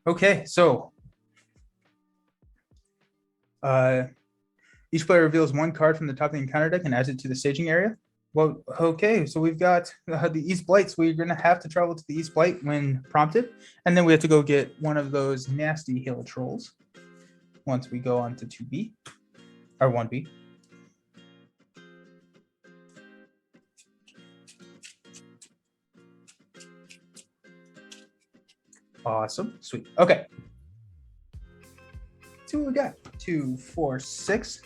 Okay, so each player reveals one card from the top of the encounter deck and adds it to the staging area. Well, okay, so we've got the East Blight, so we're going to have to travel to the East Blight when prompted, and then we have to go get one of those nasty hill trolls once we go on to 2B, or 1B. Awesome, sweet. Okay. See what we got. 2, 4, 6.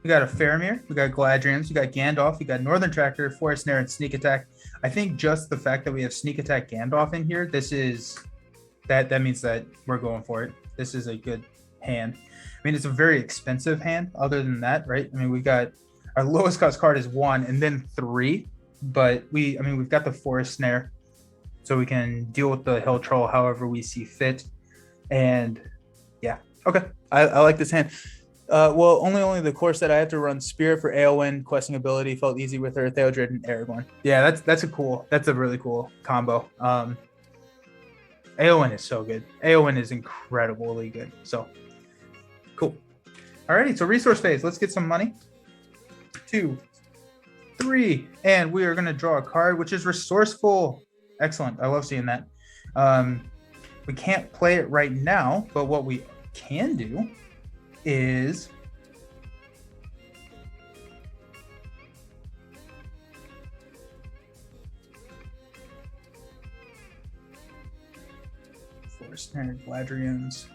We got a Faramir, we got Galadrians, we got Gandalf, we got Northern Tracker, Forest Snare, and Sneak Attack. I think just the fact that we have Sneak Attack Gandalf in here, this is that means that we're going for it. This is a good hand. I mean, it's a very expensive hand. Other than that, right? I mean, we got our lowest cost card is 1 and then 3, but we've got the Forest Snare, so we can deal with the Hill Troll however we see fit. And yeah, okay, I like this hand. Well, only the core set I have to run Spirit for Eowyn, questing ability, felt easy with her, Theodred, and Aragorn. Yeah, that's a really cool combo. Eowyn is so good. Eowyn is incredibly good. So cool. Alrighty, so resource phase. Let's get some money. 2, 3, and we are gonna draw a card, which is Resourceful. Excellent. I love seeing that. We can't play it right now, but what we can do is Forest Snare, Galadrians,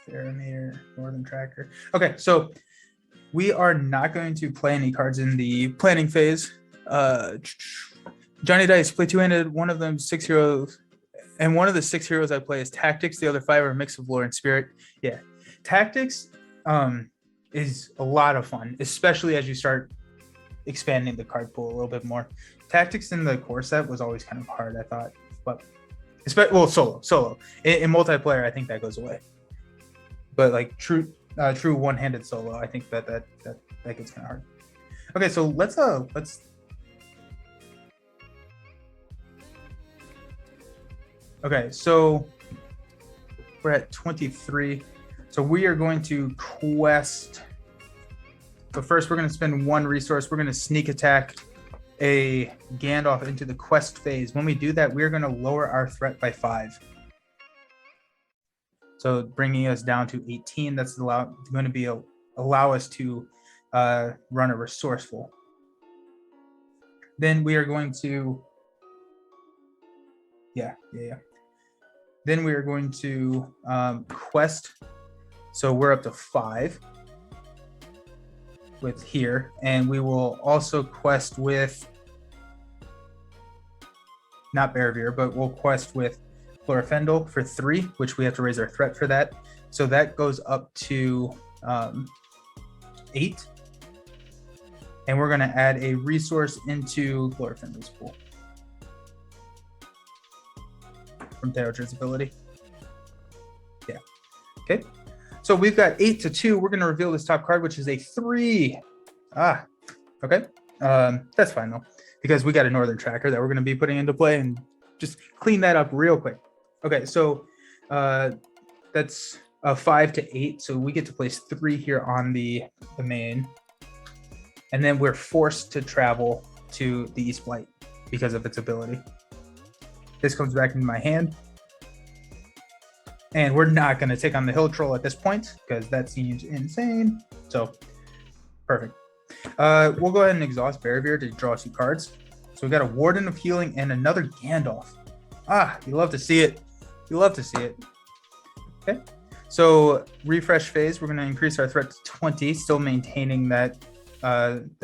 Faramir, Northern Tracker. Okay, so we are not going to play any cards in the planning phase. Johnny Dice, play 2-handed, one of them 6 heroes, and one of the 6 heroes I play is Tactics, the other 5 are a mix of Lore and Spirit. Yeah, Tactics is a lot of fun, especially as you start expanding the card pool a little bit more. Tactics in the core set was always kind of hard, I thought, but solo. In multiplayer, I think that goes away. But like true one-handed solo, I think that gets kind of hard. Okay, so let's okay, so we're at 23. So we are going to quest. So first we're going to spend 1 resource. We're going to sneak attack a Gandalf into the quest phase. When we do that, we're going to lower our threat by 5. So bringing us down to 18. That's going to be allow us to run a Resourceful. Then we are going to Then we are going to quest. So we're up to 5 with here, and we will also quest with not Barevere, but we'll quest with Glorfindel for 3, which we have to raise our threat for that. So that goes up to 8, and we're going to add a resource into Glorfindel's pool from Theodred's ability. Yeah. Okay. So we've got 8 to 2. We're going to reveal this top card, which is a 3. Okay. That's fine though, because we got a Northern Tracker that we're going to be putting into play, and just clean that up real quick. Okay, so that's a 5 to 8. So we get to place 3 here on the main, and then we're forced to travel to the East Blight because of its ability. This comes back into my hand. And we're not going to take on the Hill Troll at this point because that seems insane. So, perfect. We'll go ahead and exhaust Barevere to draw 2 cards. So we got a Warden of Healing and another Gandalf. You love to see it. You love to see it. Okay. So refresh phase, we're going to increase our threat to 20, still maintaining that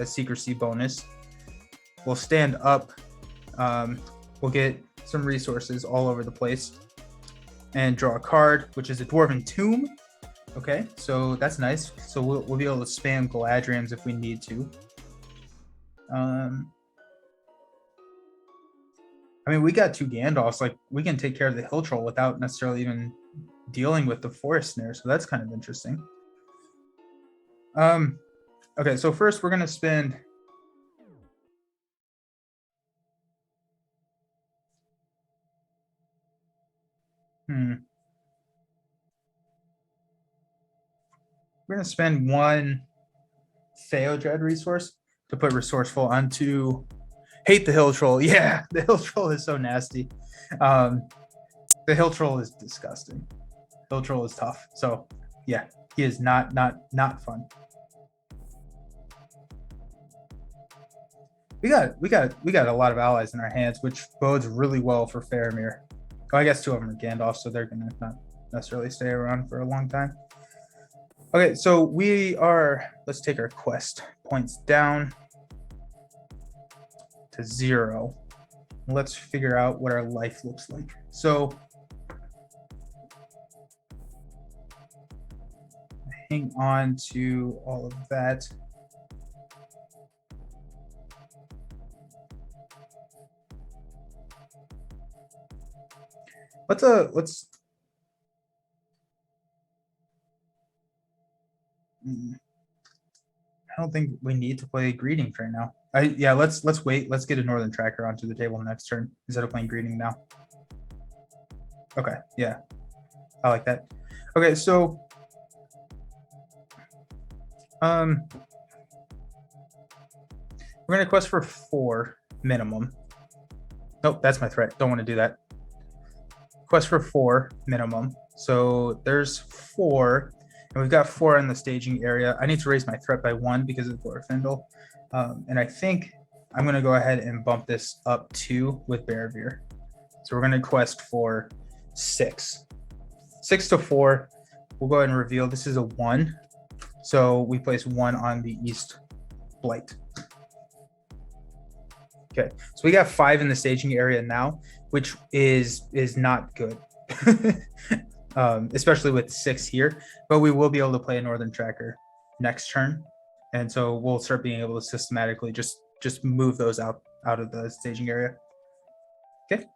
secrecy bonus. We'll stand up. We'll get some resources all over the place. And draw a card, which is a Dwarven Tomb. Okay, so that's nice. So we'll be able to spam Galadrians if we need to. I mean, we got 2 Gandalfs. Like, we can take care of the Hill Troll without necessarily even dealing with the Forest Snare. So that's kind of interesting. Okay, so first we're gonna spend we're gonna spend one Theodred resource to put resourceful onto hate the hill troll. Yeah, the hill troll is so nasty. The hill troll is disgusting. Hill troll is tough. So yeah, he is not fun. We got a lot of allies in our hands, which bodes really well for Faramir. Oh, I guess two of them are Gandalf, so they're gonna not necessarily stay around for a long time. Okay, so let's take our quest points down to 0. Let's figure out what our life looks like. So hang on to all of that. Let's I don't think we need to play greetings right now. Yeah, let's wait. Let's get a northern tracker onto the table next turn instead of playing greeting now. Okay, yeah. I like that. Okay, so we're gonna quest for 4 minimum. Nope, that's my threat. Don't want to do that. Quest for 4 minimum. So there's 4, and we've got 4 in the staging area. I need to raise my threat by 1 because of Glorfindel. And I think I'm going to go ahead and bump this up 2 with Barevere. So we're going to quest for 6. 6 to 4. We'll go ahead and reveal this is a 1. So we place 1 on the East Blight. Okay, so we got 5 in the staging area now, which is not good, especially with 6 here. But we will be able to play a northern tracker next turn, and so we'll start being able to systematically just move those out of the staging area. Okay,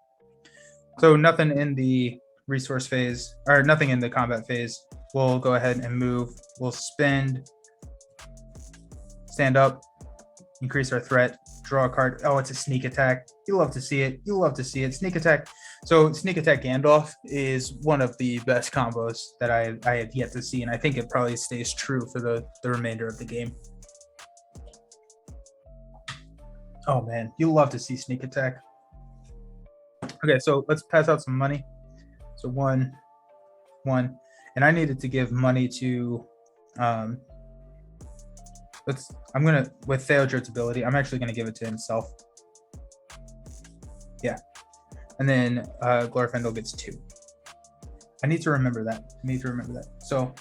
so nothing in the resource phase, or nothing in the combat phase. We'll go ahead and move. We'll spend, stand up, increase our threat, draw a card. Oh, it's a sneak attack. You love to see it. You love to see it. Sneak attack. So sneak attack Gandalf is one of the best combos that I have yet to see, and I think it probably stays true for the remainder of the game. Oh man, you love to see sneak attack. Okay, so let's pass out some money. So 1, 1, and I needed to give money to I'm gonna, with Theodred's ability, I'm actually gonna give it to himself. Yeah, and then Glorfindel gets 2. I need to remember that. So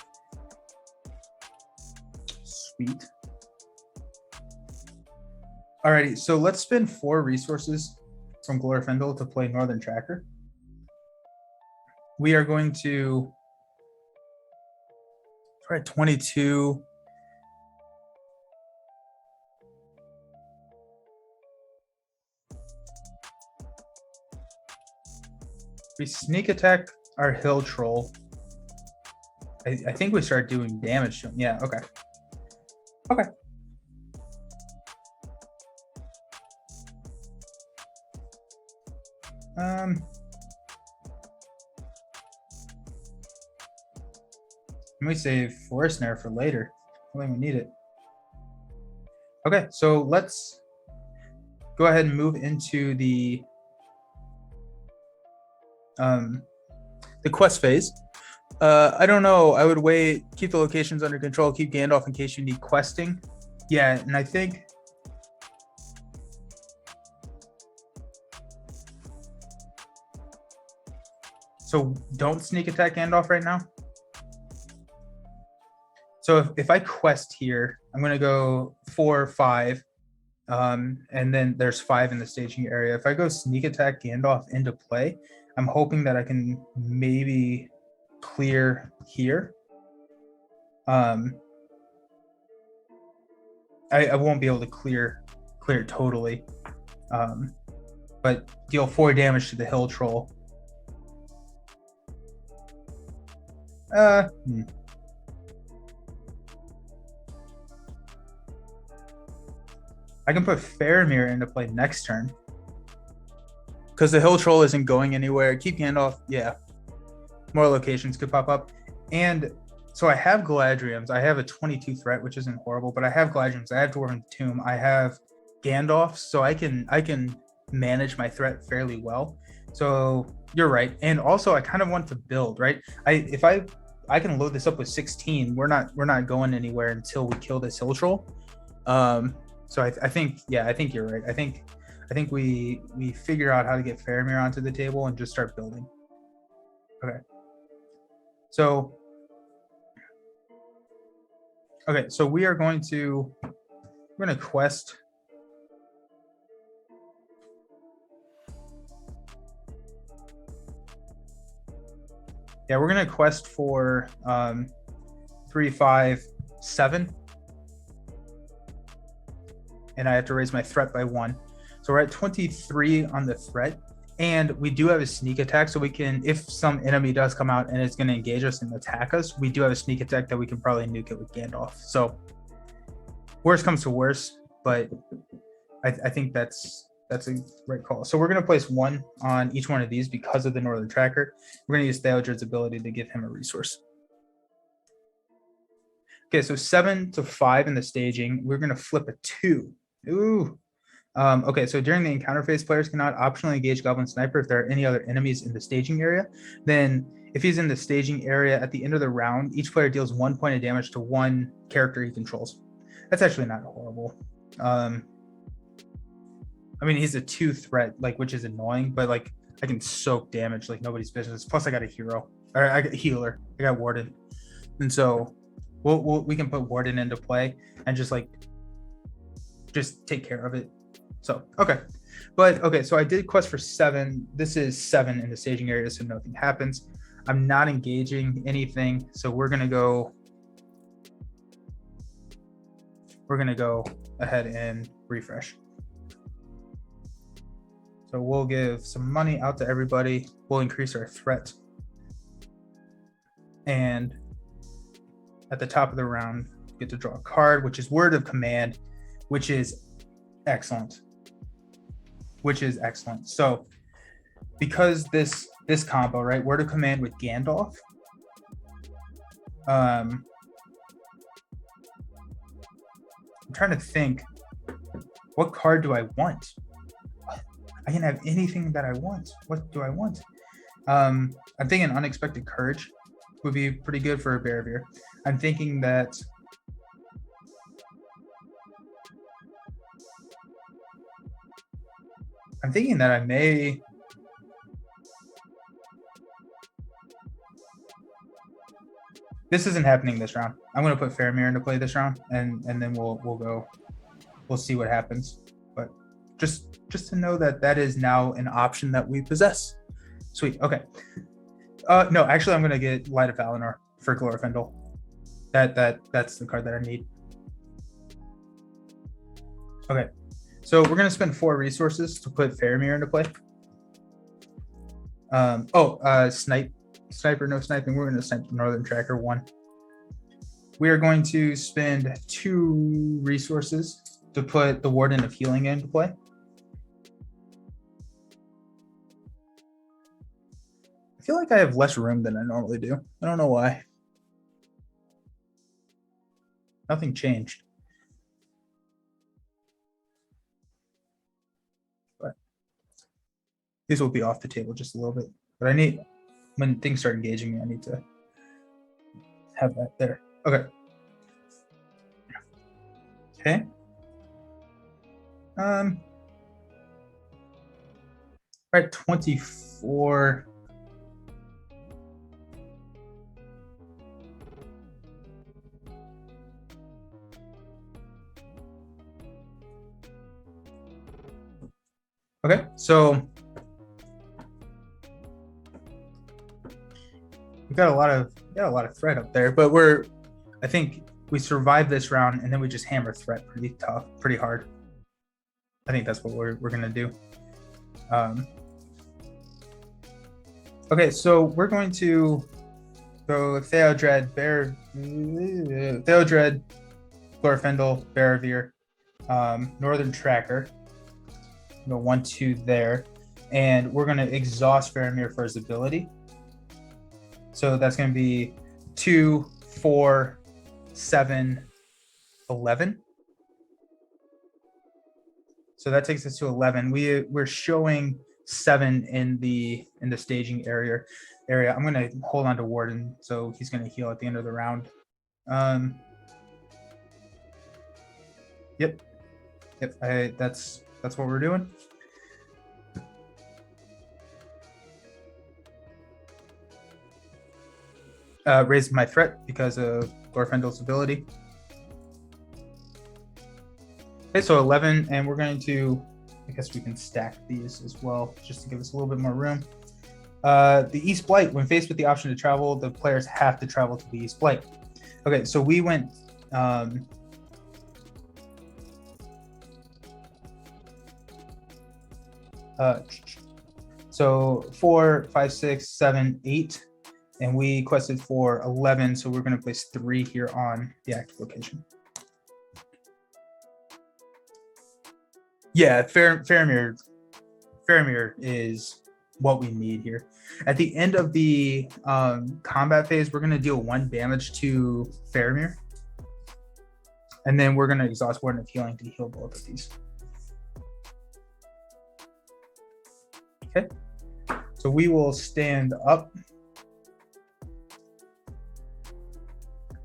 sweet. Alrighty, so let's spend 4 resources from Glorfindel to play Northern Tracker. We are going to try 22. We sneak attack our hill troll. I think we start doing damage to him. Yeah, okay. Okay. Let me save Forest Snare for later. I think we need it. Okay, so let's go ahead and move into the quest phase. I don't know. I would wait, keep the locations under control, keep Gandalf in case you need questing. Yeah, and I think so. Don't sneak attack Gandalf right now. So if I quest here, I'm gonna go 4, 5, and then there's 5 in the staging area. If I go sneak attack Gandalf into play, I'm hoping that I can maybe clear here. I won't be able to clear it totally, but deal 4 damage to the hill troll. I can put Faramir into play next turn. Because the Hill Troll isn't going anywhere. Keep Gandalf, yeah. More locations could pop up. And so I have Galadriels. I have a 22 threat, which isn't horrible, but I have Galadriels. I have Dwarven Tomb. I have Gandalf, so I can manage my threat fairly well. So you're right. And also I kind of want to build, right? If I can load this up with 16, we're not going anywhere until we kill this Hill Troll. So I think you're right. I think we figure out how to get Faramir onto the table and just start building. Okay. So we are going to quest. Yeah, we're gonna quest for 3, 5, 7. And I have to raise my threat by 1. So we're at 23 on the threat. And we do have a sneak attack, so we can, if some enemy does come out and it's going to engage us and attack us, we do have a sneak attack that we can probably nuke it with Gandalf. So worst comes to worst, but I think that's a right call. So we're going to place 1 on each one of these because of the Northern Tracker. We're going to use Theodred's ability to give him a resource. Okay, so 7 to 5 in the staging. We're going to flip a 2. Ooh. Okay, so during the encounter phase, players cannot optionally engage Goblin Sniper if there are any other enemies in the staging area. Then, if he's in the staging area at the end of the round, each player deals 1 point of damage to 1 character he controls. That's actually not horrible. I mean, he's a 2 threat, like, which is annoying, but like I can soak damage like nobody's business. Plus, I got a hero, or I got a healer. I got Warden, and so we can put Warden into play and just take care of it. So, okay. So I did quest for 7. This is 7 in the staging area, so nothing happens. I'm not engaging anything, so we're gonna go ahead and refresh. So we'll give some money out to everybody. We'll increase our threat. And at the top of the round, we get to draw a card, which is Word of Command, which is excellent. So because this combo, right, Word of Command with Gandalf, I'm trying to think, what card do I want? I can have anything that I want. What do I want? I'm thinking Unexpected Courage would be pretty good for a Barrier. I'm thinking that I may this isn't happening this round. I'm going to put Faramir into play this round, and then we'll see what happens. But just to know that is now an option that we possess. Sweet. Okay. No, actually, I'm going to get Light of Valinor for Glorfindel. That's the card that I need. Okay. So we're going to spend 4 resources to put Faramir into play. Sniper, no sniping. We're going to snipe the Northern Tracker 1. We are going to spend 2 resources to put the Warden of Healing into play. I feel like I have less room than I normally do. I don't know why. Nothing changed. These will be off the table just a little bit, but when things start engaging me, I need to have that there. Okay. All right, 24. Okay, so we got a lot of threat up there, but I think we survived this round, and then we just hammer threat pretty hard. I think that's what we're gonna do. Okay, so we're going to go Theodred, Glorfindel, Barrier, Northern Tracker. Go 1, 2 there. And we're going to exhaust Faramir for his ability. So that's going to be 2, 4, 7, 11. So that takes us to 11. We're showing 7 in the staging area. I'm going to hold on to Warden, so he's going to heal at the end of the round. Yep. That's what we're doing. Raise my threat because of Glorfindel's ability. Okay, so 11, and we're going to, I guess we can stack these as well, just to give us a little bit more room. The East Blight, when faced with the option to travel, the players have to travel to the East Blight. Okay, so we went, so 4, 5, 6, 7, 8, and we quested for 11, so we're going to place 3 here on the active location. Yeah, Faramir is what we need here. At the end of the combat phase, we're going to deal 1 damage to Faramir. And then we're going to exhaust Warden of Healing to heal both of these. Okay. So we will stand up.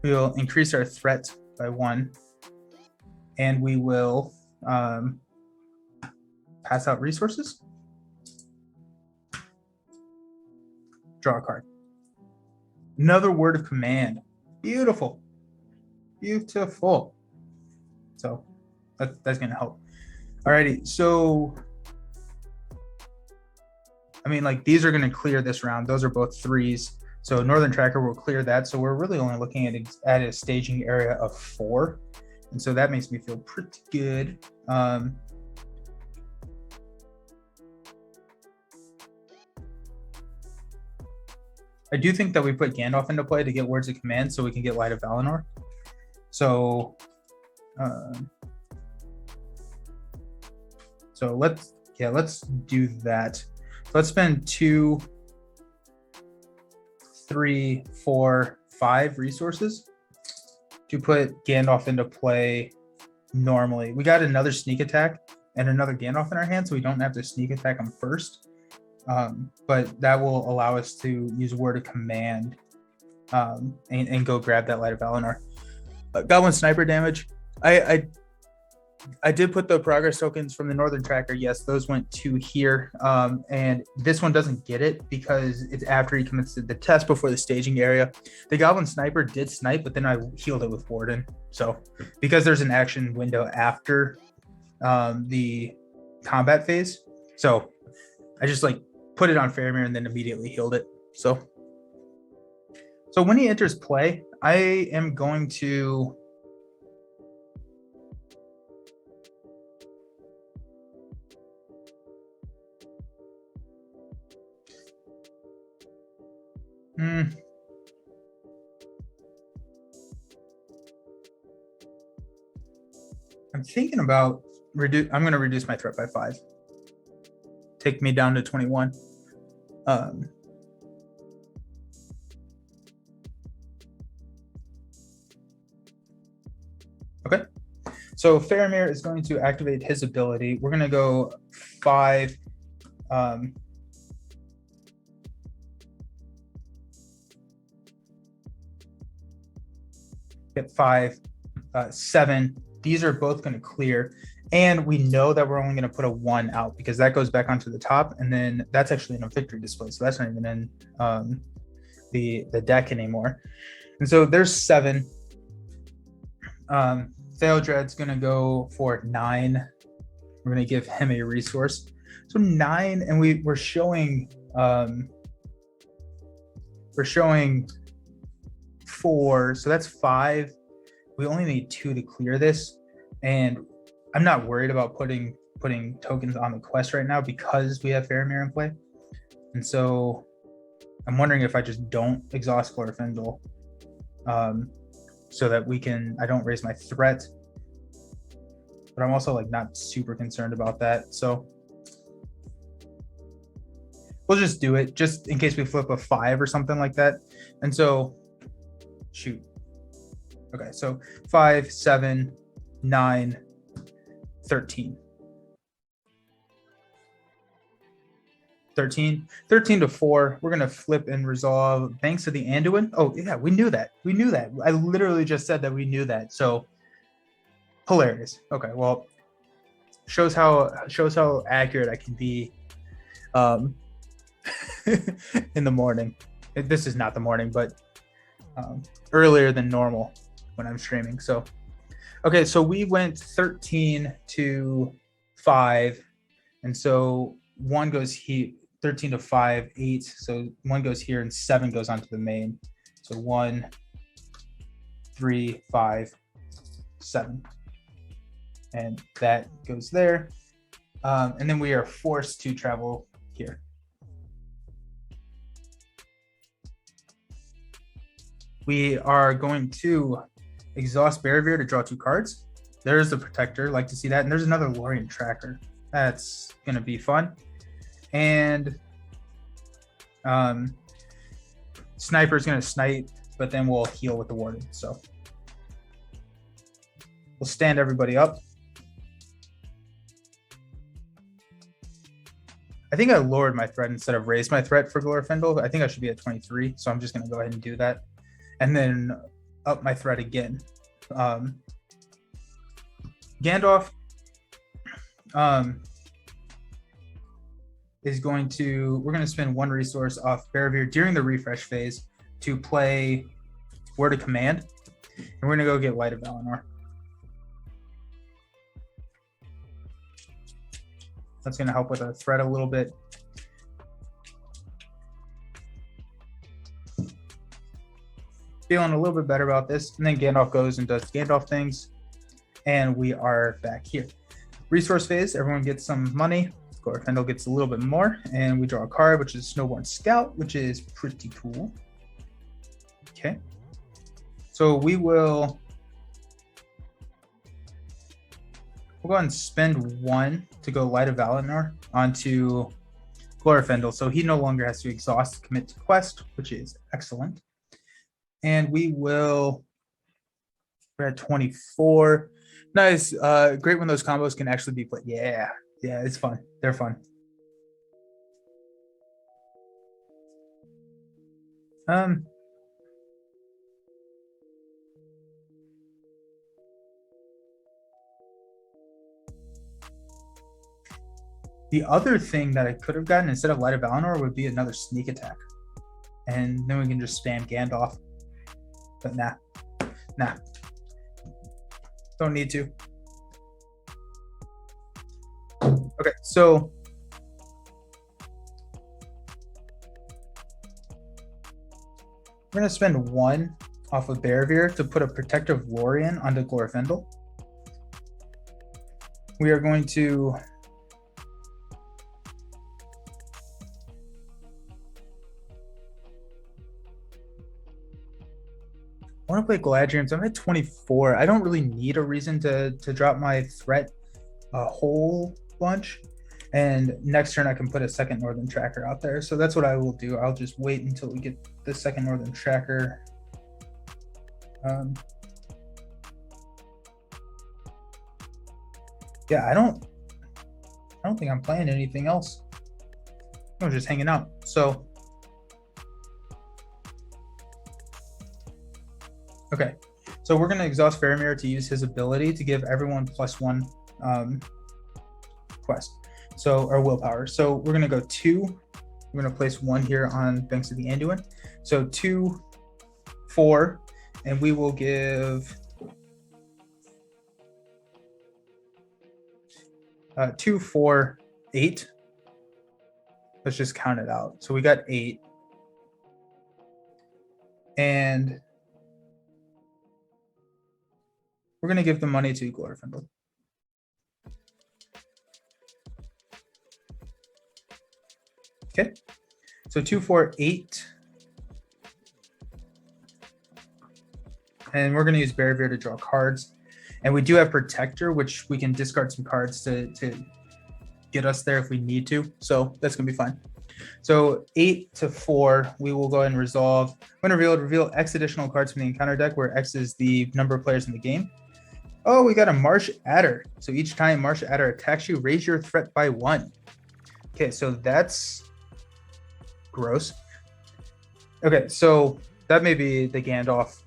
We'll increase our threat by 1. And we will pass out resources. Draw a card. Another word of command. Beautiful. Beautiful. So that's going to help. Alrighty. So, I mean, like, these are going to clear this round. Those are both 3s. So Northern Tracker will clear that. So we're really only looking at a staging area of 4. And so that makes me feel pretty good. I do think that we put Gandalf into play to get words of command so we can get Light of Valinor. So, let's do that. Let's spend 2, 3, 4, 5 resources to put Gandalf into play normally. We got another sneak attack and another Gandalf in our hand, so we don't have to sneak attack him first. But that will allow us to use word of command and go grab that Light of Valinor. Got 1 sniper damage. I did put the progress tokens from the Northern Tracker. Yes, those went to here. And this one doesn't get it because it's after he commits the test before the staging area. The Goblin Sniper did snipe, but then I healed it with Warden. So because there's an action window after the combat phase, so I just put it on Faramir and then immediately healed it. So when he enters play, I am going to I'm thinking about I'm going to reduce my threat by 5. Take me down to 21. Okay. So Faramir is going to activate his ability. We're going to go 5. Get 5, 7. These are both going to clear. And we know that we're only going to put a 1 out because that goes back onto the top. And then that's actually in a victory display. So that's not even in the deck anymore. And so there's 7. Theodred's going to go for 9. We're going to give him a resource. So 9, and we're showing 4. So that's 5. We only need 2 to clear this. And I'm not worried about putting tokens on the quest right now because we have Faramir in play. And so I'm wondering if I just don't exhaust Glorfindel so that I don't raise my threat. but I'm also like not super concerned about that. So we'll just do it just in case we flip a 5 or something like that. And so shoot. Okay, so 5, 7, 9, 13. 13 to 4. We're going to flip and resolve Banks of the Anduin. Oh, yeah, we knew that. We knew that. I literally just said that we knew that. So hilarious. Okay, well, shows how accurate I can be in the morning. This is not the morning, but earlier than normal when I'm streaming. So, okay, so we went 13 to 5. And so 1 goes here. 13 to 5, 8. So 1 goes here and 7 goes onto the main. So 1, 3, 5, 7. And that goes there. And then we are forced to travel here. We are going to exhaust Barrier to draw 2 cards. There's the Protector, like to see that. And there's another Lorien Tracker. That's going to be fun. And Sniper's going to snipe, but then we'll heal with the Warden. So we'll stand everybody up. I think I lowered my threat instead of raised my threat for Glorfindel. I think I should be at 23, so I'm just going to go ahead and do that. And then up my threat again. Gandalf is going to, we're going to spend 1 resource off Barrier during the refresh phase to play Word of Command. And we're going to go get Light of Valinor. That's going to help with our threat a little bit. Feeling a little bit better about this. And then Gandalf goes and does Gandalf things. And we are back here. Resource phase, everyone gets some money. Glorfindel gets a little bit more. And we draw a card, which is Snowborn Scout, which is pretty cool. Okay. So we'll go ahead and spend 1 to go Light of Valinor onto Glorfindel. So he no longer has to exhaust commit to quest, which is excellent. And we will, we're at 24. Nice. Great when those combos can actually be played. Yeah, it's fun. They're fun. The other thing that I could have gotten instead of Light of Valinor would be another sneak attack. And then we can just spam Gandalf. But nah. Don't need to. Okay, so we're going to spend 1 off of Barrier to put a Protective Lorien onto Glorfindel. We are going to I want to play Galadriels. I'm at 24. I don't really need a reason to drop my threat a whole bunch. And next turn I can put a second Northern Tracker out there. So that's what I will do. I'll just wait until we get the second Northern Tracker. Yeah, I don't think I'm playing anything else. I'm just hanging out. So okay, so we're going to exhaust Faramir to use his ability to give everyone +1 quest. So, or willpower. So we're going to go 2. We're going to place 1 here on Banks of the Anduin. So 2, 4, and we will give 2, 4, 8. Let's just count it out. So we got 8. And we're going to give the money to Glorfindel. Okay, so 2, 4, 8. And we're going to use Barrier to draw cards. And we do have Protector, which we can discard some cards to get us there if we need to. So that's going to be fine. So 8 to 4, we will go ahead and resolve. When reveal X additional cards from the encounter deck, where X is the number of players in the game. Oh, we got a Marsh Adder. So each time Marsh Adder attacks you, raise your threat by 1. Okay, so that's gross. Okay, so that may be the Gandalf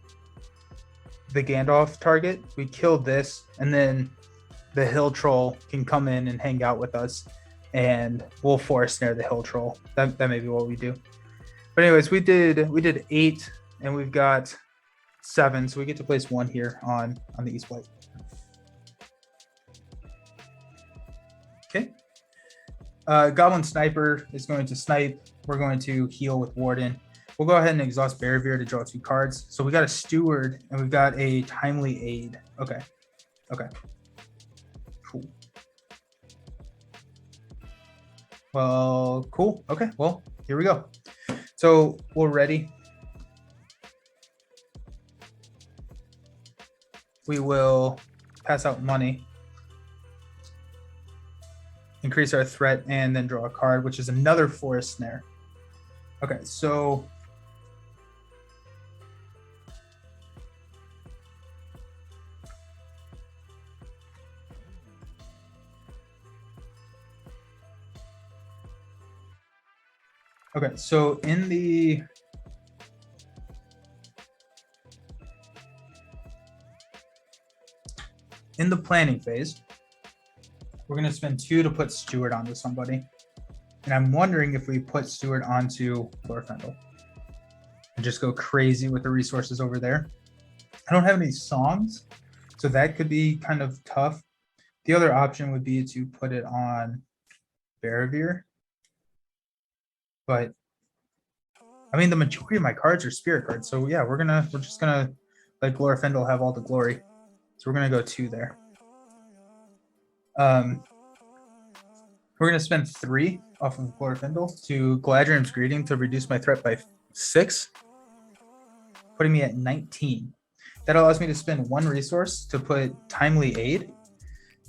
target. We killed this, and then the Hill Troll can come in and hang out with us, and we'll force snare the Hill Troll. That may be what we do. But anyways, we did 8, and we've got 7, so we get to place 1 here on the East White. Okay. Goblin Sniper is going to snipe. We're going to heal with Warden. We'll go ahead and exhaust Barrier to draw 2 cards. So we got a Steward, and we've got a Timely Aid. Okay. Cool. Well, cool. Okay, well, here we go. So we're ready. We will pass out money, increase our threat, and then draw a card, which is another Forest Snare. Okay, so in the planning phase, we're going to spend 2 to put Steward onto somebody. And I'm wondering if we put Steward onto Glorfindel and just go crazy with the resources over there. I don't have any songs, so that could be kind of tough. The other option would be to put it on Barrier. But I mean, the majority of my cards are spirit cards. So yeah, we're just gonna let Glorfindel have all the glory. So we're gonna go 2 there. We're gonna spend 3 off of Glorfindel to Galadriel's Greeting to reduce my threat by 6, putting me at 19. That allows me to spend 1 resource to put Timely Aid.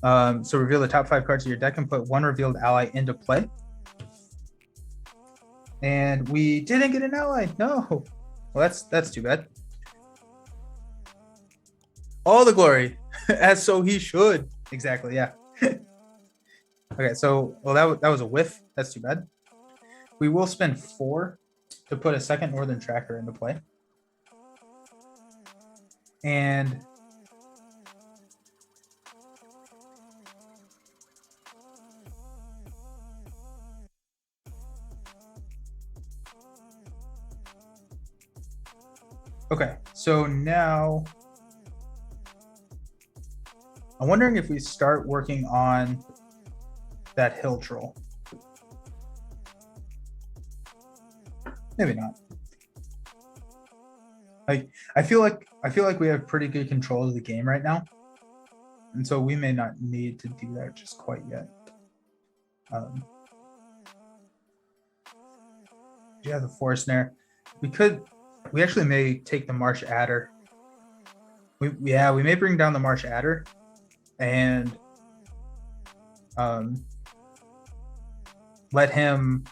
So reveal the top 5 cards of your deck and put 1 revealed ally into play. And we didn't get an ally. No. Well, that's too bad. All the glory, as so he should. Exactly, yeah. Okay, so, well, that was a whiff. That's too bad. We will spend 4 to put a second Northern Tracker into play. And okay, so now I'm wondering if we start working on that Hill Troll. Maybe not. I feel like we have pretty good control of the game right now, and so we may not need to do that just quite yet. Yeah, the Forest Snare. We actually may take the Marsh Adder. We may bring down the Marsh Adder and let him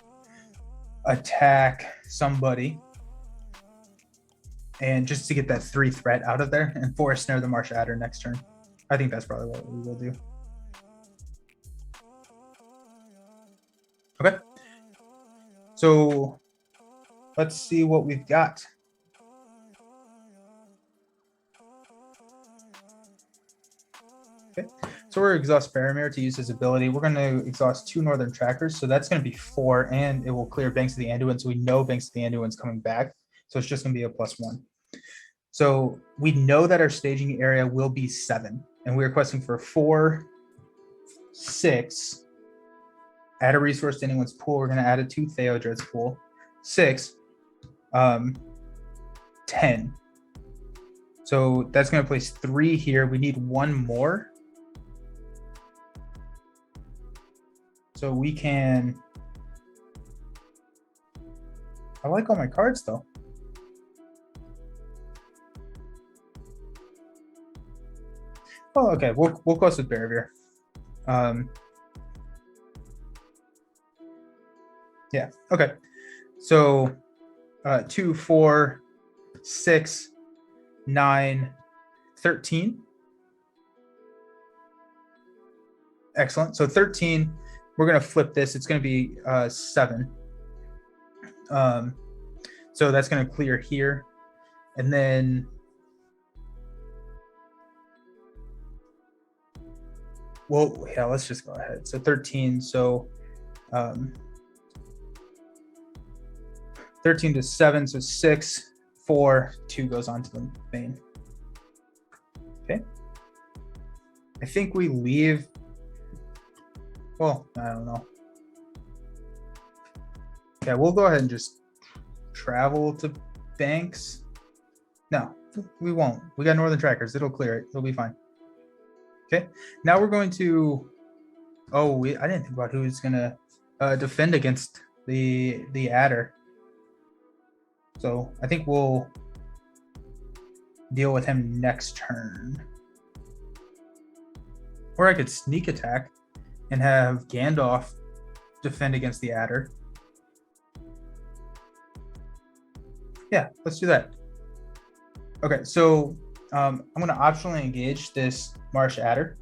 attack somebody, and just to get that 3 threat out of there, and Forest Snare the Marsh Adder next turn. I think that's probably what we will do. Okay. So let's see what we've got. Okay. So we're exhaust Faramir to use his ability. We're going to exhaust 2 Northern Trackers. So that's going to be 4, and it will clear Banks of the Anduin. So we know Banks of the Anduin's coming back. So it's just going to be a +1. So we know that our staging area will be 7, and we're requesting for 4, 6. Add a resource to anyone's pool. We're going to add it to Theodred's pool. 6, 10. So that's going to place 3 here. We need 1 more. So we can. I like all my cards though. Oh, okay. We'll close with Barrier. Yeah. Okay. So 2, 4, 6, 9, 13. Excellent. So 13, we're going to flip this. It's going to be 7. So that's going to clear here. And then well, yeah, let's just go ahead. So 13. So 13 to 7. So 6, 4, 2 goes on to the main. Okay. I think we leave. Well, I don't know. Yeah, we'll go ahead and just travel to Banks. No, we won't. We got Northern Trackers. It'll clear it. It'll be fine. Okay. Now we're going to. Oh, I didn't think about who's gonna defend against the adder. So I think we'll deal with him next turn. Or I could sneak attack and have Gandalf defend against the adder. Yeah, let's do that. Okay, so I'm going to optionally engage this Marsh Adder.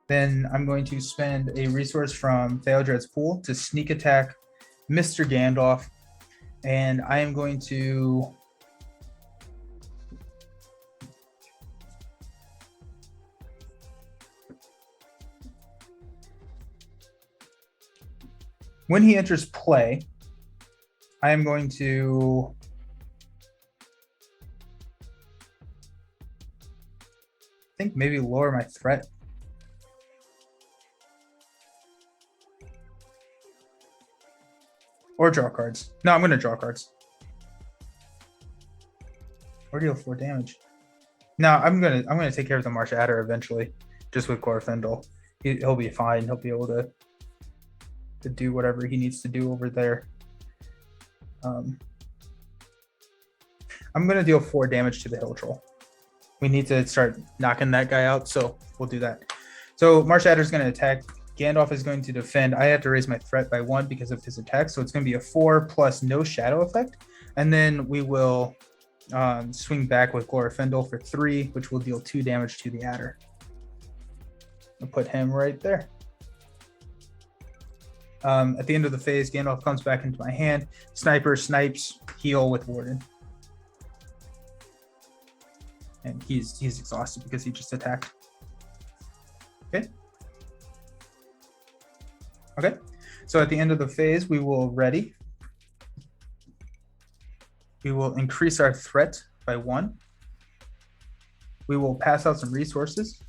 Then I'm going to spend a resource from Theodred's pool to sneak attack Mr. Gandalf. And I am going to when he enters play, I am going to I think maybe lower my threat. Or draw cards. No, I'm going to draw cards. Or deal 4 damage. No, I'm gonna take care of the Marsh Adder eventually, just with Glorfindel. He'll be fine. He'll be able to do whatever he needs to do over there. I'm gonna deal 4 damage to the Hill Troll. We need to start knocking that guy out, so we'll do that. So Marsh Adder is going to attack. Gandalf is going to defend. I have to raise my threat by 1 because of his attack, so it's going to be a 4 plus no shadow effect. And then we will swing back with Glorfindel for 3, which will deal 2 damage to the adder. I'll put him right there. At the end of the phase, Gandalf comes back into my hand. Sniper snipes, heal with Warden. And he's exhausted because he just attacked. Okay. Okay. So at the end of the phase, we will ready. We will increase our threat by 1. We will pass out some resources.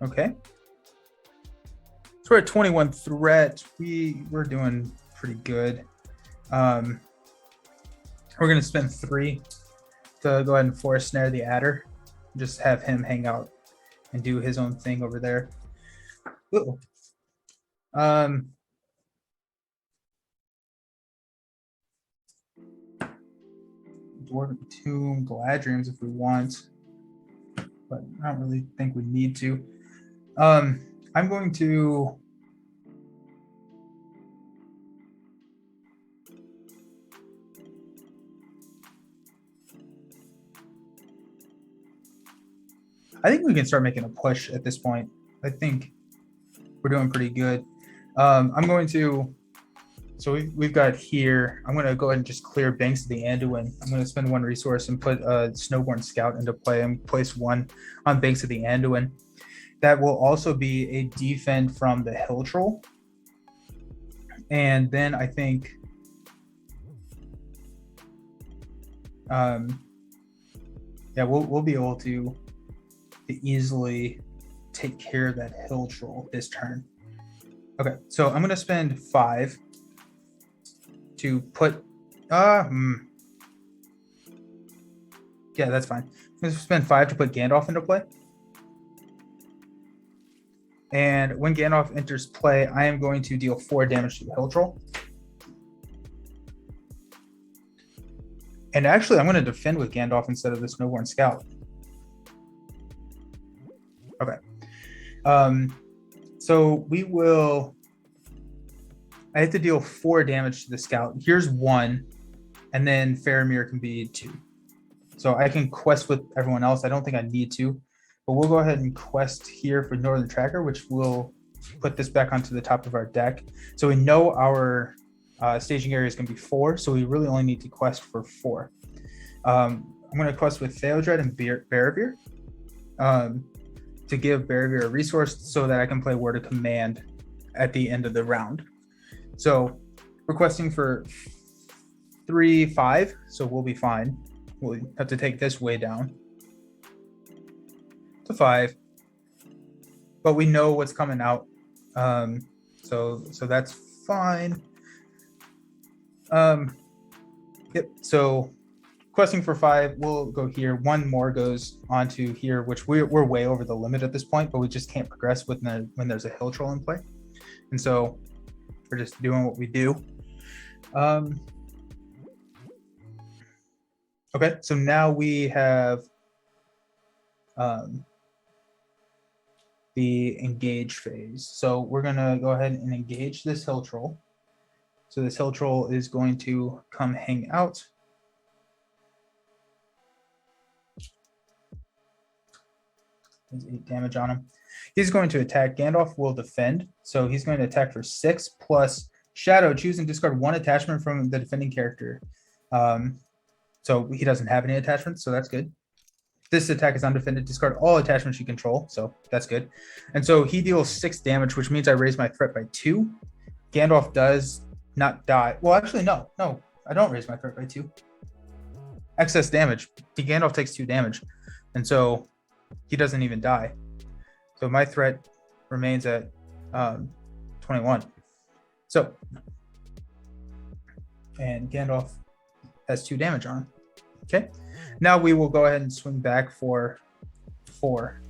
Okay. So we're at 21 threat. We're doing pretty good. We're going to spend 3 to go ahead and force snare the adder. Just have him hang out and do his own thing over there. Ooh. Dwarven Tomb, Galadriel's if we want, but I don't really think we need to. I'm going to I think we can start making a push at this point. I think we're doing pretty good. I'm going to, so we've got here, I'm going to go ahead and just clear Banks of the Anduin. I'm going to spend 1 resource and put a Snowborn Scout into play and place 1 on Banks of the Anduin. That will also be a defend from the Hill Troll. And then I think yeah, we'll be able to easily take care of that Hill Troll this turn. Okay, so I'm going to spend 5 to put yeah, that's fine. I'm going to spend 5 to put Gandalf into play. And when Gandalf enters play, I am going to deal 4 damage to the hill troll. And actually, I'm going to defend with Gandalf instead of the Snowborn Scout. Okay. So we will... I have to deal 4 damage to the Scout. Here's 1, and then Faramir can be 2. So I can quest with everyone else. I don't think I need to, but we'll go ahead and quest here for Northern Tracker, which will put this back onto the top of our deck. So we know our staging area is going to be 4, so we really only need to quest for 4. I'm going to quest with Theodred and Barabir to give Barabir a resource so that I can play Word of Command at the end of the round. So requesting for 3/5, so we'll be fine. We'll have to take this way down to 5, but we know what's coming out, so that's fine. Yep. So questing for 5, we'll go here. 1 more goes onto here, which we're way over the limit at this point, but we just can't progress when there's a hill troll in play, and so we're just doing what we do. Okay, so now we have the engage phase. So we're gonna go ahead and engage this hill troll. So this hill troll is going to come hang out. There's 8 damage on him. He's going to attack. Gandalf will defend. So he's going to attack for 6 plus Shadow. Choose and discard 1 attachment from the defending character. So he doesn't have any attachments, so that's good. This attack is undefended. Discard all attachments you control, so that's good. And so he deals 6 damage, which means I raise my threat by 2. Gandalf does not die. Well, actually, no, I don't raise my threat by 2. Excess damage. Gandalf takes 2 damage, and so he doesn't even die. So my threat remains at 21. So, and Gandalf has 2 damage on him. Okay, now we will go ahead and swing back for 4,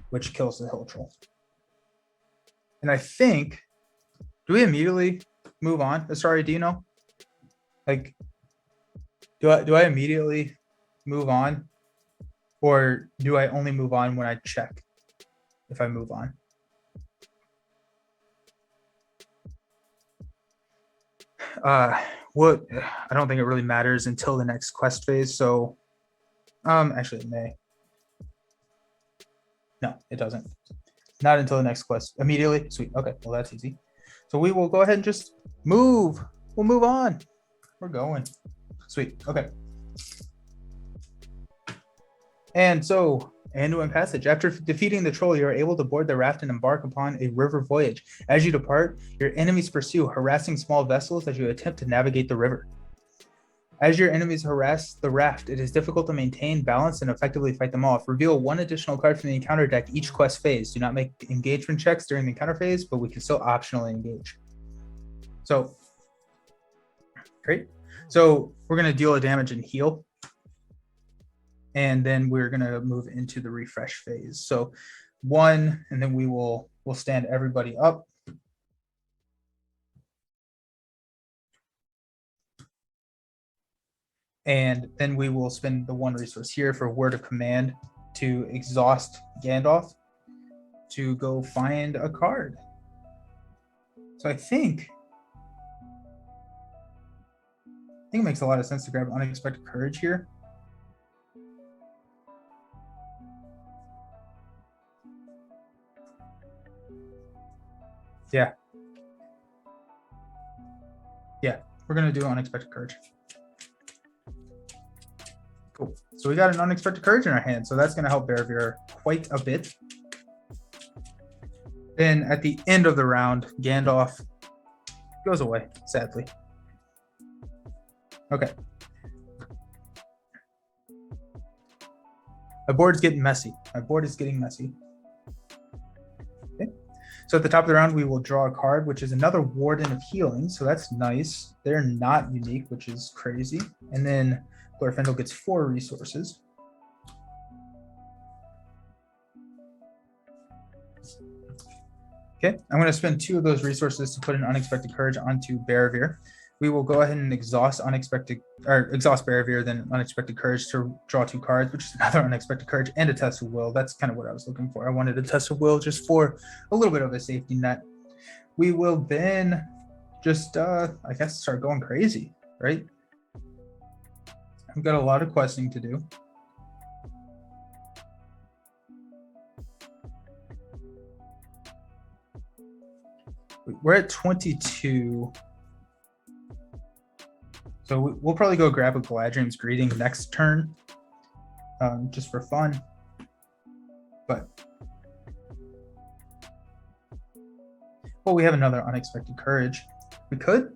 which kills the hill troll. And I think, do we immediately move on? Sorry, do you know? Like, do I immediately move on, or do I only move on when I check if I move on? What I don't think it really matters until the next quest phase. So, actually, it may. No, it doesn't. Not until the next quest. Immediately. Sweet. Okay. Well, that's easy. So we will go ahead and just move. We'll move on. We're going. Sweet. Okay. And so, Anduin Passage. After defeating the troll, you are able to board the raft and embark upon a river voyage. As you depart, your enemies pursue, harassing small vessels as you attempt to navigate the river. As your enemies harass the raft, it is difficult to maintain balance and effectively fight them off. Reveal 1 additional card from the encounter deck each quest phase. Do not make engagement checks during the encounter phase, but we can still optionally engage. So, great. So we're going to deal a damage and heal. And then we're going to move into the refresh phase. So 1, and then we'll stand everybody up. And then we will spend the 1 resource here for Word of Command to exhaust Gandalf to go find a card. So I think it makes a lot of sense to grab Unexpected Courage here. Yeah. Yeah, we're going to do Unexpected Courage. Cool. So we got an Unexpected Courage in our hand, so that's going to help Barabir quite a bit. Then at the end of the round, Gandalf goes away, sadly. Okay. My board's getting messy. My board is getting messy. Okay. So at the top of the round, we will draw a card, which is another Warden of Healing. So that's nice. They're not unique, which is crazy. And then Glorfindel gets 4 resources. Okay, I'm going to spend 2 of those resources to put an Unexpected Courage onto Barravir. We will go ahead and exhaust Barravir, then Unexpected Courage to draw 2 cards, which is another Unexpected Courage and a Test of Will. That's kind of what I was looking for. I wanted a Test of Will just for a little bit of a safety net. We will then just, I guess, start going crazy, right? We've got a lot of questing to do. We're at 22. So we'll probably go grab a Galadriel's Greeting next turn, just for fun. But, well, we have another Unexpected Courage. We could.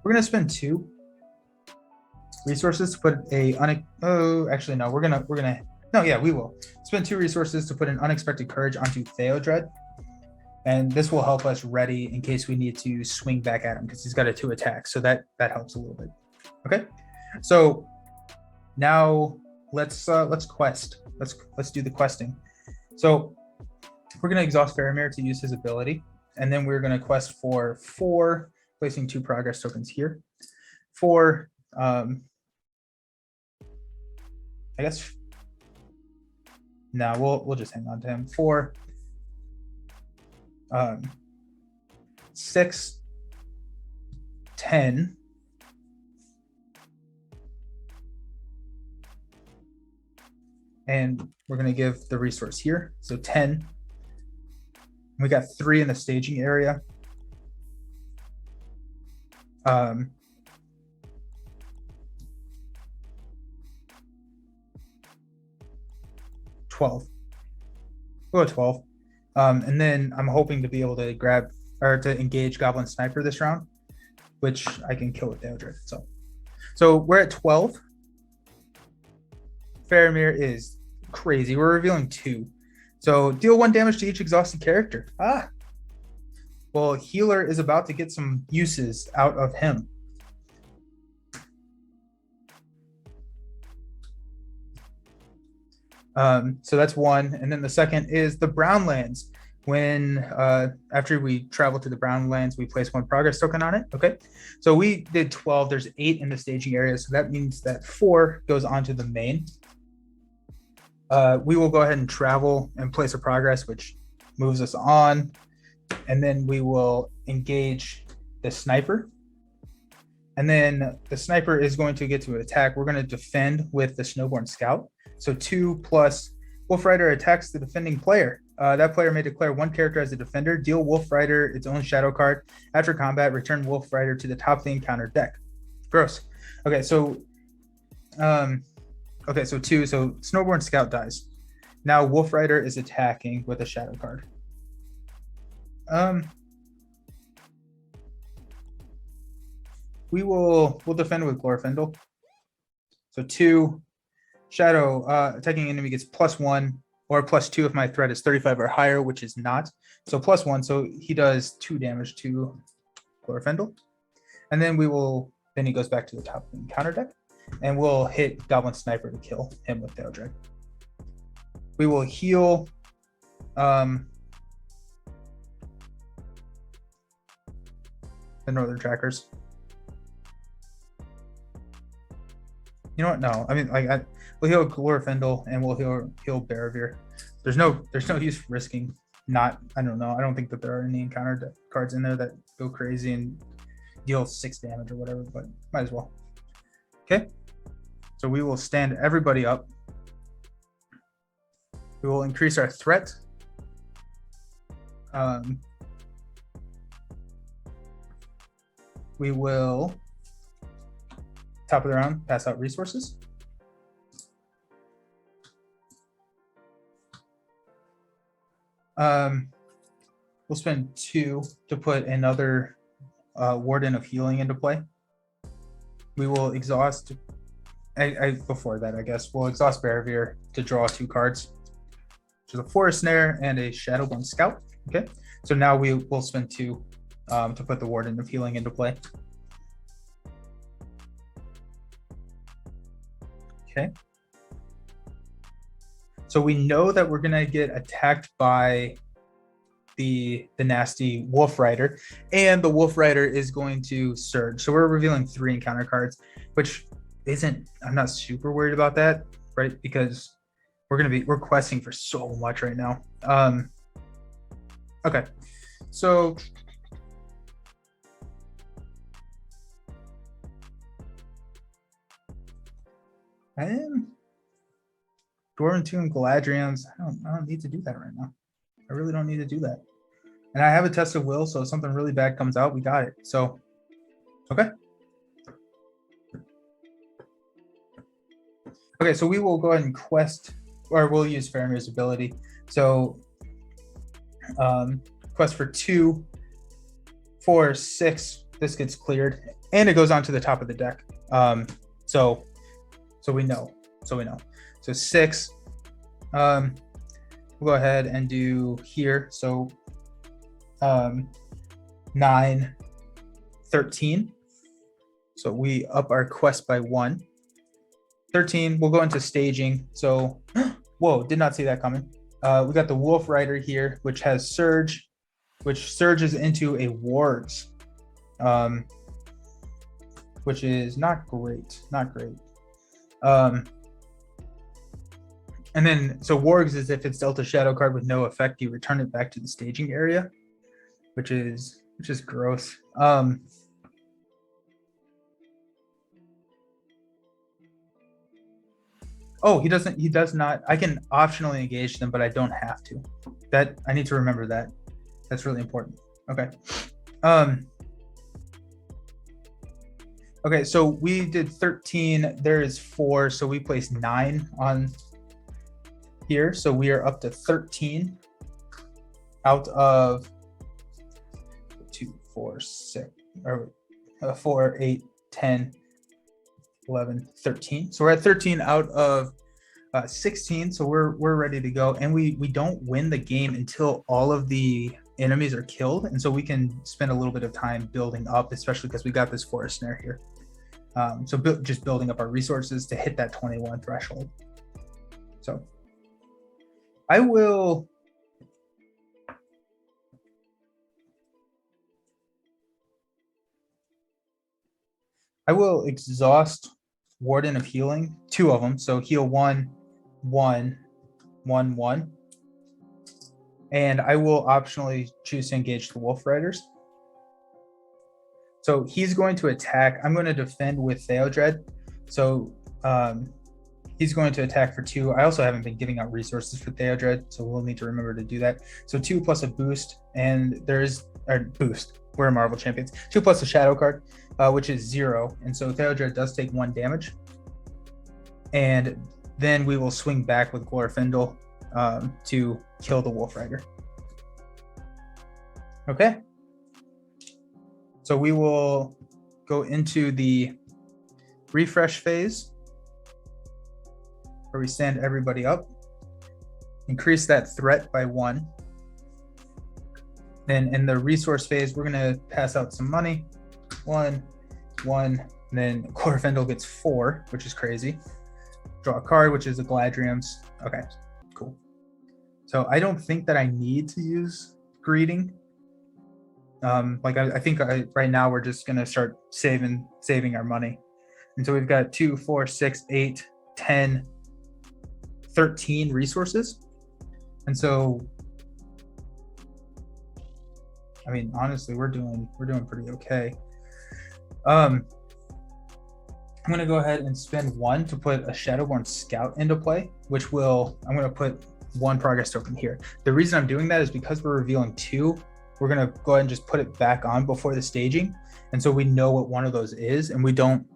We're gonna spend 2 resources to put a actually no, we will spend 2 resources to put an Unexpected Courage onto Theodred, and this will help us ready in case we need to swing back at him because he's got a 2 attack, so that helps a little bit. Okay, so now let's quest. Let's do the questing. So we're gonna exhaust Faramir to use his ability, and then we're gonna quest for 4, placing 2 progress tokens here. 4, I guess. No, we'll just hang on to him. 4, 6, 10, and we're going to give the resource here. So 10. We got 3 in the staging area. 12. We'll go 12. And then I'm hoping to be able to grab or to engage Goblin Sniper this round, which I can kill with Theodred. So we're at 12. Faramir is crazy. We're revealing 2. So deal 1 damage to each exhausted character. Well, Healer is about to get some uses out of him. So that's 1. And then the second is the Brown Lands. When after we travel to the Brown Lands, we place 1 progress token on it. Okay, so we did 12. There's 8 in the staging area, so that means that 4 goes onto the main. We will go ahead and travel and place a progress, which moves us on, and then we will engage the sniper. And then the sniper is going to get to attack. We're going to defend with the Snowborn Scout. So 2 plus Wolf Rider attacks the defending player. That player may declare 1 character as a defender, deal Wolf Rider its own shadow card. After combat, return Wolf Rider to the top of the encounter deck. Gross. Okay, so 2. So Snowborn Scout dies. Now Wolf Rider is attacking with a shadow card. We'll defend with Glorfindel. So 2 shadow attacking enemy gets +1 or +2 if my threat is 35 or higher, which is not. So +1, so he does 2 damage to Glorfindel. And then he goes back to the top of the encounter deck, and we'll hit Goblin Sniper to kill him with Theodred. We will heal the Northern Trackers. You know what? No, I mean, we'll heal Glorfindel and we'll heal Barravir. There's no use risking not. I don't know. I don't think that there are any encounter cards in there that go crazy and deal 6 damage or whatever, but might as well. Okay, so we will stand everybody up. We will increase our threat. We will, top of the round, pass out resources. We'll spend 2 to put another Warden of Healing into play. We will exhaust, before that, I guess, we'll exhaust Barravir to draw 2 cards. Which is a Forest Snare and a Shadowborn Scout. Okay, so now we will spend 2 to put the Warden of Healing into play. Okay. So we know that we're gonna get attacked by the nasty Wolf Rider, and the Wolf Rider is going to surge. So we're revealing 3 encounter cards, which isn't, I'm not super worried about that, right? Because we're questing for so much right now. Okay, so Dwarven Tomb, Galadrians. I don't need to do that right now. I really don't need to do that. And I have a test of will, so if something really bad comes out, we got it. So, okay. Okay, so we will go ahead and quest, or we'll use Faramir's ability. So, quest for 2, 4, 6. This gets cleared, and it goes on to the top of the deck. So we know. So 6. We'll go ahead and do here. So 9, 13. So we up our quest by 1. 13, we'll go into staging. So, whoa, did not see that coming. We got the Wolf Rider here, which has Surge, which surges into a Wargs, which is not great. And then, so Wargs is if it's dealt a shadow card with no effect, you return it back to the staging area, which is gross. Oh, he does not. I can optionally engage them, but I don't have to. That I need to remember that. That's really important. Okay. Okay, so we did 13. There is 4, so we placed 9 on here. So we are up to 13 out of 2, 4, 6, or 4, 8, 10, 11, 13. So we're at 13 out of 16. So we're ready to go. And we don't win the game until all of the enemies are killed. And so we can spend a little bit of time building up, especially because we got this forest snare here. So just building up our resources to hit that 21 threshold. So I will exhaust Warden of Healing, 2 of them. So heal 1, 1, 1, 1. And I will optionally choose to engage the Wolf Riders. So he's going to attack. I'm going to defend with Theodred. So he's going to attack for 2. I also haven't been giving out resources for Theodred, so we'll need to remember to do that. So 2 plus a boost, and there's a boost. We're Marvel champions. 2 plus a shadow card, which is 0. And so Theodred does take 1 damage. And then we will swing back with Glorfindel to kill the Wolf Rider. Okay. So we will go into the refresh phase where we stand everybody up, increase that threat by 1. Then in the resource phase, we're going to pass out some money. 1, 1, and then Glorfindel gets 4, which is crazy. Draw a card, which is a Galadriel's. Okay, cool. So I don't think that I need to use greeting. I think right now we're just gonna start saving our money. And so we've got 2, 4, 6, 8, 10, 13 resources. And so, I mean, honestly, we're doing pretty okay. I'm gonna go ahead and spend 1 to put a Shadowborn Scout into play, which I'm gonna put 1 progress token here. The reason I'm doing that is because we're revealing 2. We're going to go ahead and just put it back on before the staging. And so we know what one of those is, and we don't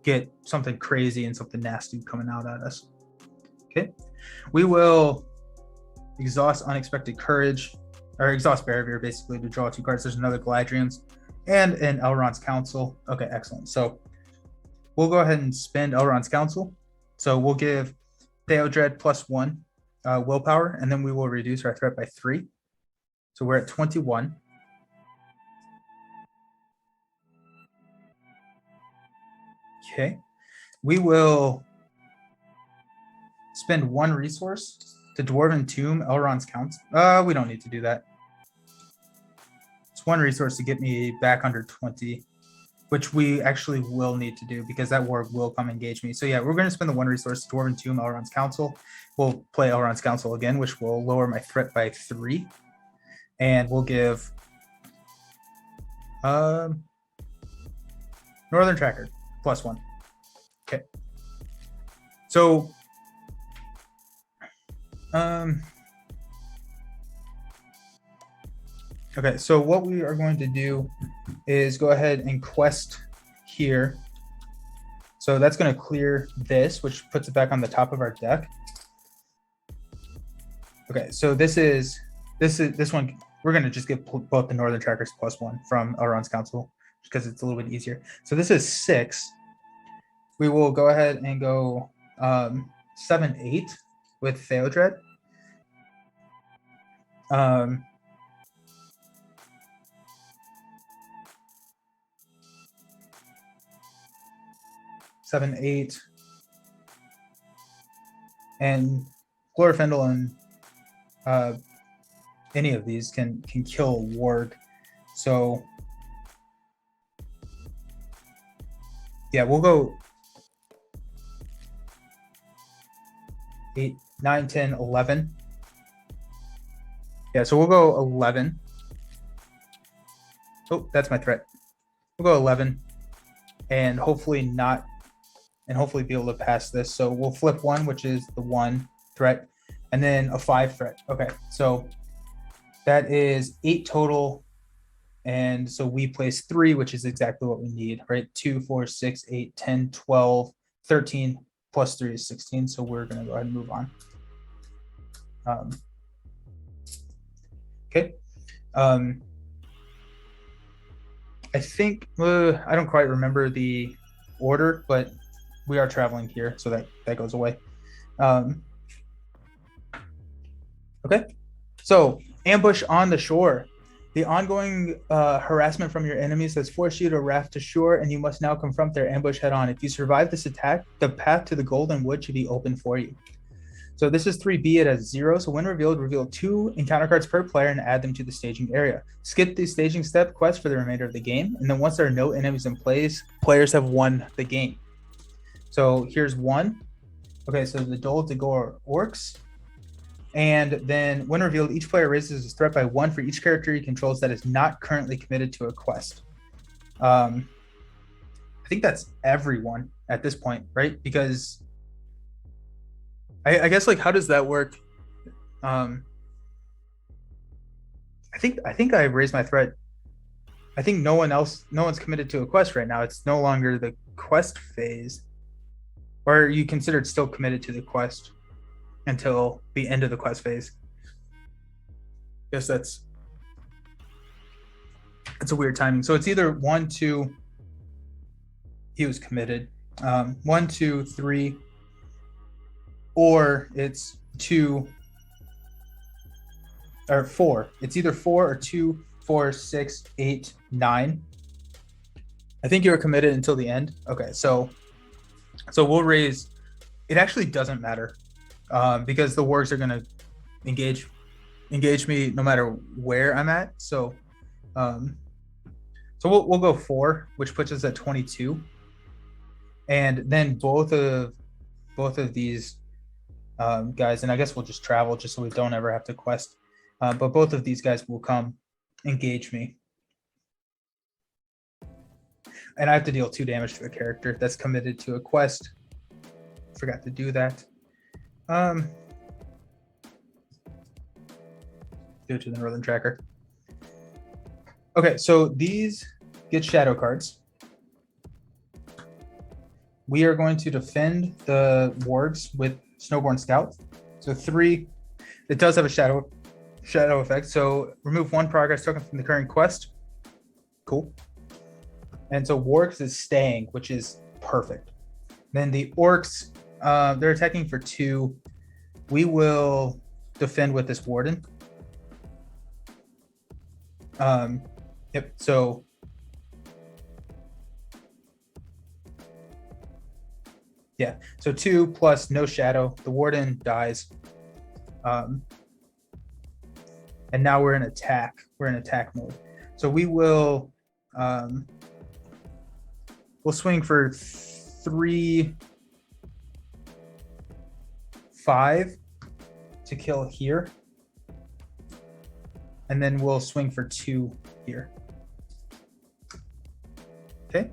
get something crazy and something nasty coming out at us. Okay. We will exhaust Unexpected Courage, or exhaust Barrier basically to draw 2 cards. There's another Galadriel's and an Elrond's Council. Okay, excellent. So we'll go ahead and spend Elrond's Council. So we'll give Theodred +1 willpower, and then we will reduce our threat by 3. So we're at 21. Okay. We will spend 1 resource to Dwarven Tomb Elrond's Count. We don't need to do that. It's 1 resource to get me back under 20, which we actually will need to do because that warg will come engage me. So yeah, we're going to spend the 1 resource to Dwarven Tomb Elrond's Council. We'll play Elrond's Council again, which will lower my threat by 3. And we'll give Northern Tracker +1. Okay. So okay, so what we are going to do is go ahead and quest here. So that's going to clear this, which puts it back on the top of our deck. Okay, so this one. We're going to just give both the Northern Trackers +1 from Elrond's Council because it's a little bit easier. So this is 6. We will go ahead and go 7-8 with Theodred. 7-8, and Glorfindel and any of these can kill a warg. So yeah, we'll go 8, 9, 10, 11. Yeah, so we'll go 11. Oh, that's my threat. We'll go 11 and hopefully be able to pass this. So we'll flip 1, which is the 1 threat, and then a 5 threat. Okay, so that is 8 total. And so we place 3, which is exactly what we need, right? 2, 4, 6, 8, 10, 12, 13 plus 3 is 16. So we're going to go ahead and move on. Okay. I think, I don't quite remember the order, but we are traveling here, so that goes away. Okay. So ambush on the shore. The ongoing harassment from your enemies has forced you to raft to shore, and you must now confront their ambush head on. If you survive this attack, the path to the Golden Wood should be open for you. So this is 3B, it has 0. So when revealed, reveal 2 encounter cards per player and add them to the staging area. Skip the staging step quest for the remainder of the game, and then once there are no enemies in place, players have won the game. So here's 1. Okay, so the Dol Dagor Orcs. And then when revealed, each player raises his threat by 1 for each character he controls that is not currently committed to a quest. I think that's everyone at this point, right? Because I guess, like, how does that work? I think I raised my threat. I think no one's committed to a quest right now. It's no longer the quest phase. Or are you considered still committed to the quest until the end of the quest phase? Guess that's a weird timing. So it's either 1, 2, he was committed, 1, 2, 3, or it's 2 or 4. It's either 4 or 2, 4, 6, 8, 9. I think you were committed until the end. Okay, so we'll raise. It actually doesn't matter because the wargs are going to engage me no matter where I'm at. So we'll go 4, which puts us at 22, and then both of these guys, and I guess we'll just travel just so we don't ever have to quest. But both of these guys will come engage me, and I have to deal 2 damage to a character that's committed to a quest. Forgot to do that. Do it to the Northern Tracker. Okay, so these get shadow cards. We are going to defend the wargs with Snowborn Scout. So 3, it does have a shadow effect. So remove 1 progress token from the current quest. Cool. And so wargs is staying, which is perfect. Then the orcs, they're attacking for 2. We will defend with this warden. Yep. So Yeah. So 2 plus no shadow. The warden dies. And now we're in attack. We're in attack mode. So we will we'll swing for 3, 5 to kill here. And then we'll swing for 2 here. Okay.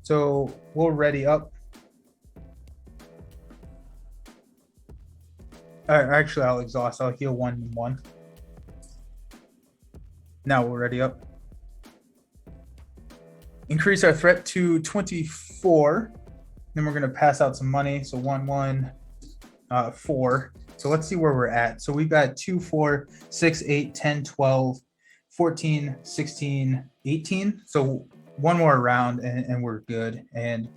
So we'll ready up. Actually, I'll exhaust. I'll heal 1 and 1. Now we'll ready up. Increase our threat to 24. Then we're going to pass out some money. So 1, 1, 4. So let's see where we're at. So we've got 2, 4, 6, 8, 10, 12, 14, 16, 18. So one more round and we're good. And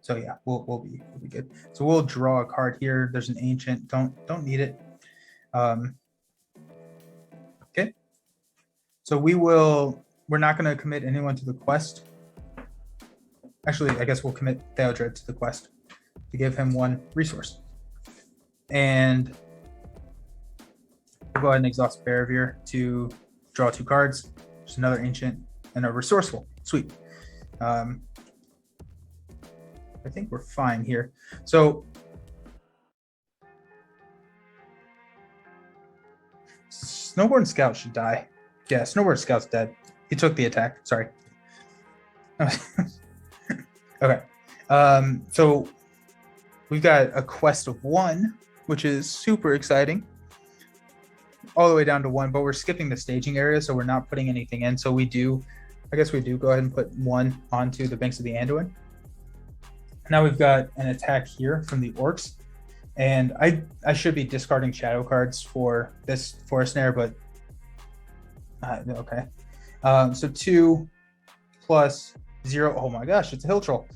so yeah, we'll be good. So we'll draw a card here. There's an ancient. Don't need it. Okay. So we're not going to commit anyone to the quest. Actually, I guess we'll commit Theodred to the quest to give him 1 resource. And we'll go ahead and exhaust Barrier to draw 2 cards. There's another ancient and a resourceful. Sweet. I think we're fine here. So Snowboard Scout should die. Yeah, Snowboard Scout's dead. He took the attack. Sorry. Okay. So we've got a quest of 1, which is super exciting. All the way down to 1, but we're skipping the staging area, so we're not putting anything in. So I guess we do go ahead and put 1 onto the banks of the Anduin. Now we've got an attack here from the orcs. And I should be discarding shadow cards for this forest snare, but okay. So 2 plus 0. Oh my gosh, it's a hill troll.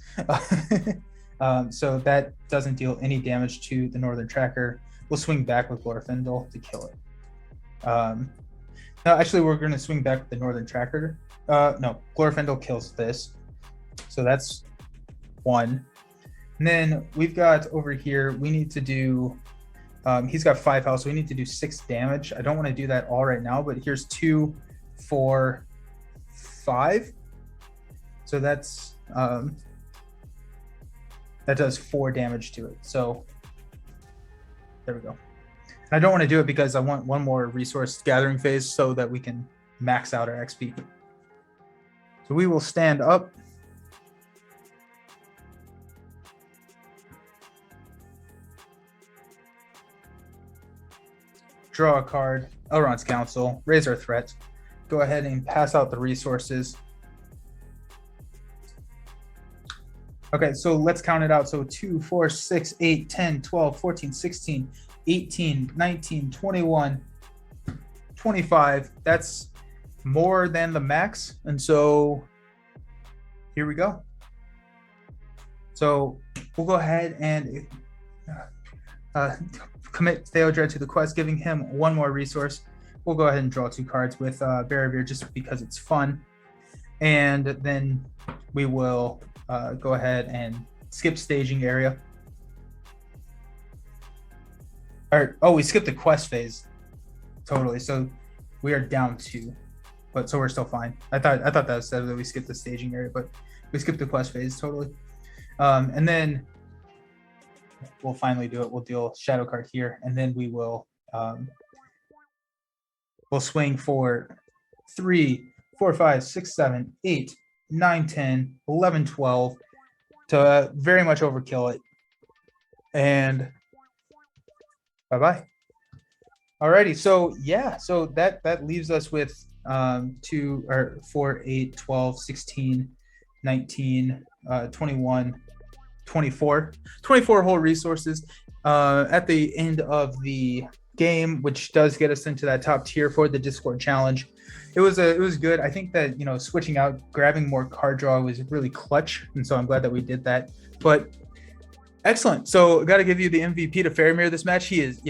So that doesn't deal any damage to the northern tracker. We'll swing back with Glorfindel to kill it. No, actually, we're going to swing back with the northern tracker. No, Glorfindel kills this. So that's 1. And then we've got over here, we need to do, he's got 5 health, so we need to do 6 damage. I don't want to do that all right now, but here's 2, 4, 5. So that's, that does 4 damage to it. So there we go. And I don't want to do it because I want 1 more resource gathering phase so that we can max out our XP. So we will stand up. Draw a card, Elrond's Council, raise our threat, go ahead and pass out the resources. Okay, so let's count it out. So 2, 4, 6, 8, 10, 12, 14, 16, 18, 19, 21, 25. That's more than the max. And so here we go. So we'll go ahead and commit Theodred to the quest, giving him 1 more resource. We'll go ahead and draw 2 cards with Barrier just because it's fun. And then we will go ahead and skip staging area. We skipped the quest phase. Totally. So we are down 2. But so we're still fine. I thought that said that we skipped the staging area, but we skipped the quest phase totally. And then we'll finally do it. We'll deal shadow card here, and then we will we'll swing for 3, 4, 5, 6, 7, 8, 9, 10, 11, 12 to very much overkill it. And bye-bye. Alrighty, so yeah, so that leaves us with 2 or 4, 8, 12, 16, 19, 21, 24 whole resources at the end of the game, which does get us into that top tier for the Discord challenge. It was good. I think that, you know, switching out, grabbing more card draw was really clutch, and so I'm glad that we did that. But excellent. So I got to give you the MVP to Faramir this match. He is,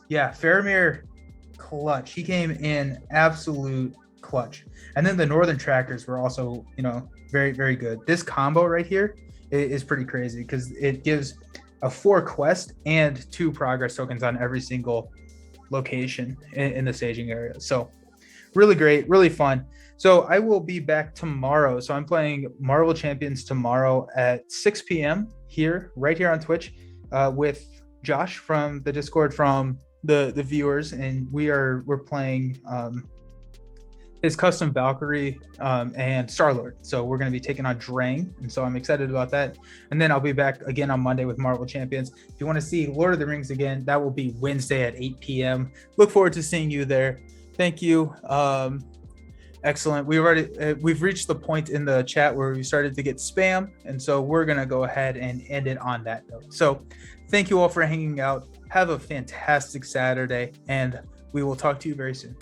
Faramir clutch. He came in absolute clutch. And then the Northern Trackers were also, you know, very, very good. This combo right here is pretty crazy because it gives a 4 quest and 2 progress tokens on every single location in the staging area. So really great, really fun. So I will be back tomorrow. So I'm playing Marvel Champions tomorrow at 6 p.m. here, right here on Twitch, with Josh from the Discord, from the viewers, and we're playing his custom Valkyrie and Star-Lord. So we're going to be taking on Drang, and so I'm excited about that. And then I'll be back again on Monday with Marvel Champions. If you want to see Lord of the Rings again, that will be Wednesday at 8 p.m. Look forward to seeing you there. Thank you. Excellent. We've reached the point in the chat where we started to get spam, and so we're going to go ahead and end it on that note. So thank you all for hanging out. Have a fantastic Saturday, and we will talk to you very soon.